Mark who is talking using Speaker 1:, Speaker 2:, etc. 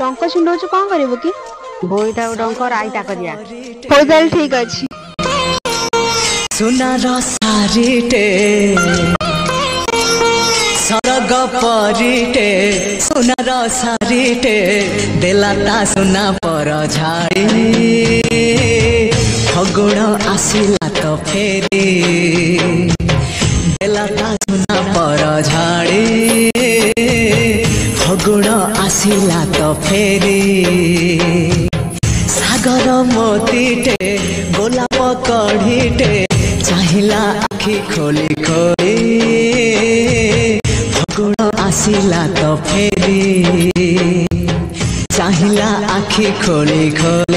Speaker 1: टंक छिंडौଛୁ कौन करिवो कि
Speaker 2: बोईटा डंक राईटा करिया
Speaker 1: हो ताल ठीक अछि
Speaker 3: सुनार सारीटे सरग परिटे सुनार सारीटे देलाता सुना पर झाड़ी फगुण आसिला तो फेरी देलाता सुना पर झाड़ी फगुण आसिला तो फेरी सागर मोतीटे गोलाप कढ़ीटे चाहिला आखि खोली खोली फगुण आसिला तो फेरी चाहिला आखि खोली खोली।